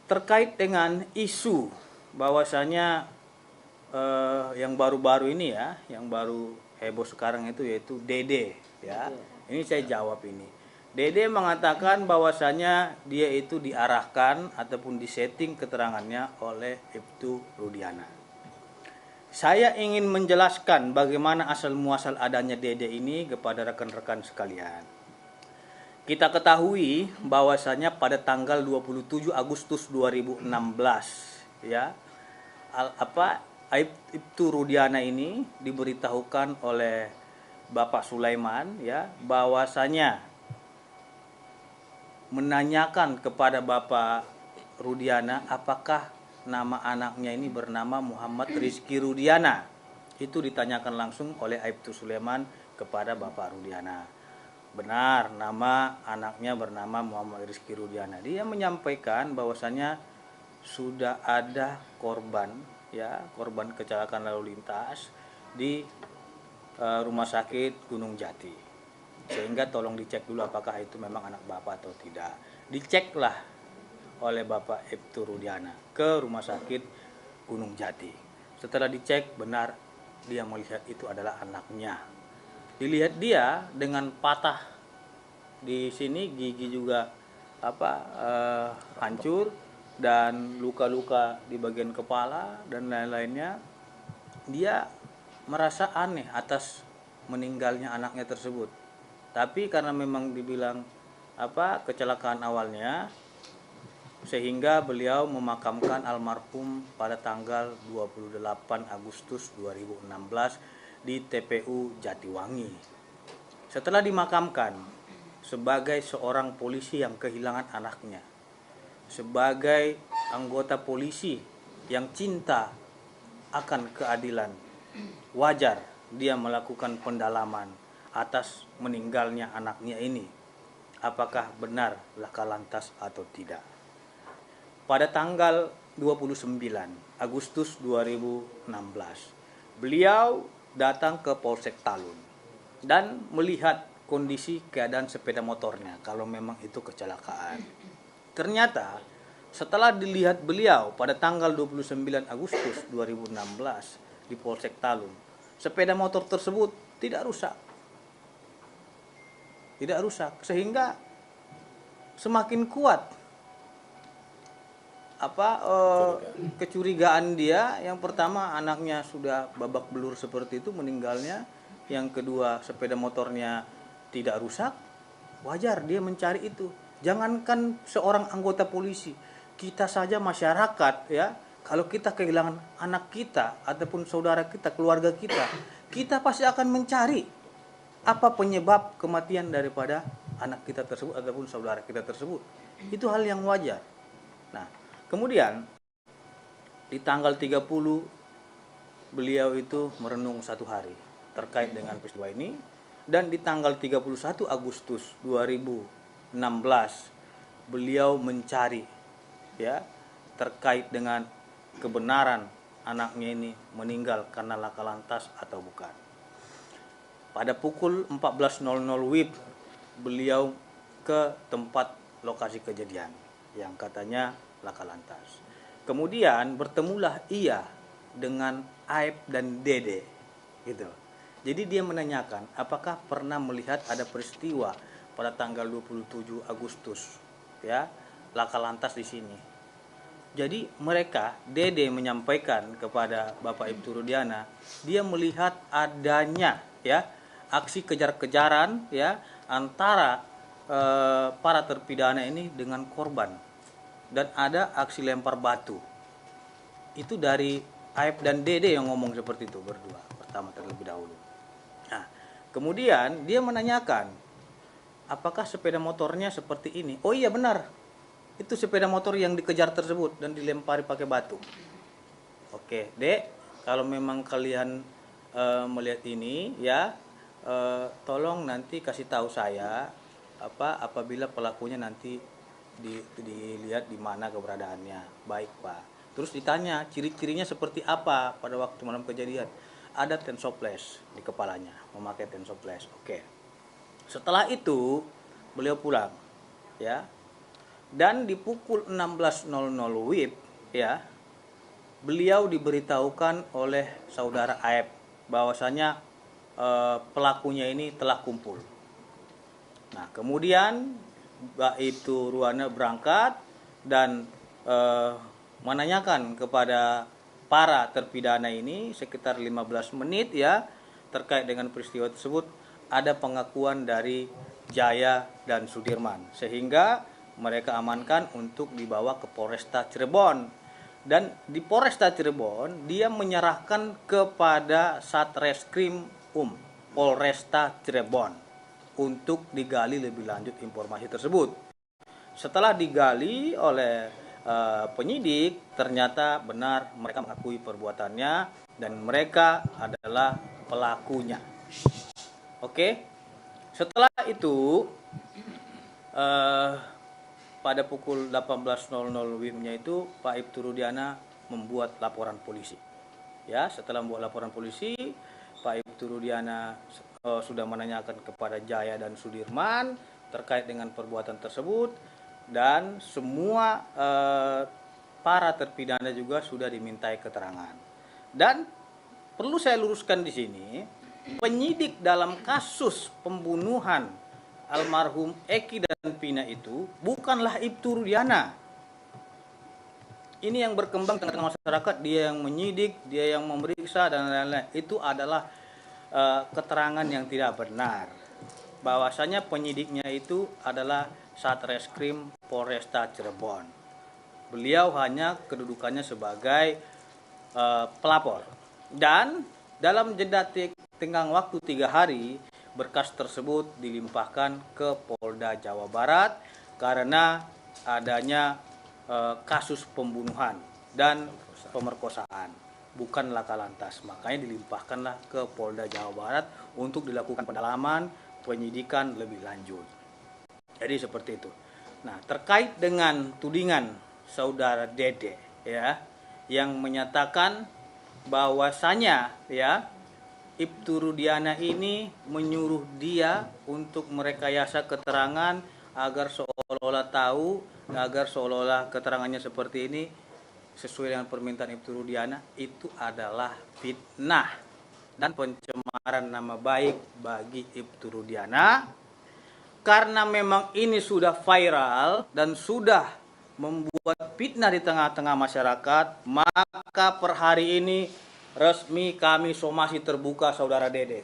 terkait dengan isu bahwasanya yang baru-baru ini ya, yang baru heboh sekarang itu yaitu Dede ya. Ini saya jawab ini. Dede mengatakan bahwasanya dia itu diarahkan ataupun disetting keterangannya oleh Ibtu Rudiana. Saya ingin menjelaskan bagaimana asal muasal adanya Dede ini kepada rekan-rekan sekalian. Kita ketahui bahwasanya pada tanggal 27 Agustus 2016 ya, Ibtu Rudiana ini diberitahukan oleh Bapak Sulaiman ya bahwasanya menanyakan kepada Bapak Rudiana apakah nama anaknya ini bernama Muhammad Rizky Rudiana. Itu ditanyakan langsung oleh Ibtu Sulaiman kepada Bapak Rudiana. Benar, nama anaknya bernama Muhammad Rizky Rudiana. Dia menyampaikan bahwasanya sudah ada korban ya, korban kecelakaan lalu lintas di rumah sakit Gunung Jati. Sehingga tolong dicek dulu apakah itu memang anak Bapak atau tidak. Diceklah oleh Bapak Ibtu Rudiana ke rumah sakit Gunung Jati. Setelah dicek benar dia melihat itu adalah anaknya. Dilihat dia dengan patah di sini, gigi juga hancur dan luka-luka di bagian kepala dan lain-lainnya. Dia merasa aneh atas meninggalnya anaknya tersebut. Tapi karena memang dibilang kecelakaan awalnya, sehingga beliau memakamkan almarhum pada tanggal 28 Agustus 2016 di TPU Jatiwangi. Setelah dimakamkan, sebagai seorang polisi yang kehilangan anaknya, sebagai anggota polisi yang cinta akan keadilan, wajar dia melakukan pendalaman atas meninggalnya anaknya ini. Apakah benar laka lantas atau tidak? Pada tanggal 29 Agustus 2016, beliau datang ke Polsek Talun dan melihat kondisi keadaan sepeda motornya kalau memang itu kecelakaan. Ternyata setelah dilihat beliau pada tanggal 29 Agustus 2016 di Polsek Talun, sepeda motor tersebut tidak rusak. Tidak rusak, sehingga semakin kuat kecurigaan dia. Yang pertama, anaknya sudah babak belur seperti itu meninggalnya. Yang kedua, sepeda motornya tidak rusak. Wajar dia mencari itu. Jangankan seorang anggota polisi, kita saja masyarakat ya, kalau kita kehilangan anak kita ataupun saudara kita, keluarga kita, kita pasti akan mencari apa penyebab kematian daripada anak kita tersebut ataupun saudara kita tersebut. Itu hal yang wajar. Nah, kemudian di tanggal 30 beliau itu merenung satu hari terkait dengan peristiwa ini, dan di tanggal 31 Agustus 2016 beliau mencari ya terkait dengan kebenaran anaknya ini meninggal karena laka lantas atau bukan. Pada pukul 14.00 WIB beliau ke tempat lokasi kejadian yang katanya laka lantas. Kemudian bertemulah ia dengan Aib dan Dede gitu. Jadi dia menanyakan apakah pernah melihat ada peristiwa pada tanggal 27 Agustus ya, laka lantas di sini. Jadi mereka, Dede menyampaikan kepada Bapak Ibtu Rudiana, dia melihat adanya ya aksi kejar-kejaran ya antara para terpidana ini dengan korban, dan ada aksi lempar batu. Itu dari Aib dan Dede yang ngomong seperti itu berdua pertama terlebih dahulu. Nah, kemudian dia menanyakan apakah sepeda motornya seperti ini. Oh iya benar, itu sepeda motor yang dikejar tersebut dan dilempari pakai batu. Oke Dek, kalau memang kalian melihat ini ya, tolong nanti kasih tahu saya apabila pelakunya nanti dilihat di mana keberadaannya. Baik Pak. Terus ditanya ciri-cirinya seperti apa pada waktu malam kejadian. Ada tensoples di kepalanya, memakai tensoples. Oke. Setelah itu beliau pulang ya. Dan di pukul 16.00 WIB ya, beliau diberitahukan oleh saudara Aep bahwasanya pelakunya ini telah kumpul. Nah, kemudian Ibtu Ruana berangkat dan menanyakan kepada para terpidana ini sekitar 15 menit ya terkait dengan peristiwa tersebut. Ada pengakuan dari Jaya dan Sudirman sehingga mereka amankan untuk dibawa ke Polresta Cirebon. Dan di Polresta Cirebon dia menyerahkan kepada Satreskrim Polresta Cirebon untuk digali lebih lanjut informasi tersebut. Setelah digali oleh penyidik, ternyata benar mereka mengakui perbuatannya dan mereka adalah pelakunya. Oke, setelah itu pada pukul 18.00 WIB-nya itu Pak Ibtu Rudiana membuat laporan polisi. Ya, setelah membuat laporan polisi, Pak Ibtu Rudiana sudah menanyakan kepada Jaya dan Sudirman terkait dengan perbuatan tersebut dan semua para terpidana juga sudah dimintai keterangan. Dan perlu saya luruskan di sini, penyidik dalam kasus pembunuhan almarhum Eki dan Pina itu bukanlah Ibtu Rudiana. Ini yang berkembang tengah-tengah masyarakat, dia yang menyidik, dia yang memeriksa dan lain-lain. Itu adalah keterangan yang tidak benar. Bahwasanya penyidiknya itu adalah Satreskrim Polresta Cirebon. Beliau hanya kedudukannya sebagai pelapor. Dan dalam jeda tenggang waktu 3 hari, berkas tersebut dilimpahkan ke Polda Jawa Barat karena adanya kasus pembunuhan dan pemerkosaan, bukan laka lantas. Makanya dilimpahkanlah ke Polda Jawa Barat untuk dilakukan pendalaman, penyidikan lebih lanjut. Jadi seperti itu. Nah, terkait dengan tudingan saudara Dede ya, yang menyatakan bahwasanya ya Ibtu Rudiana ini menyuruh dia untuk merekayasa keterangan agar seolah-olah tahu, agar seolah-olah keterangannya seperti ini sesuai dengan permintaan Ibtu Rudiana, itu adalah fitnah dan pencemaran nama baik bagi Ibtu Rudiana. Karena memang ini sudah viral dan sudah membuat fitnah di tengah-tengah masyarakat, maka per hari ini resmi kami somasi terbuka saudara Dede.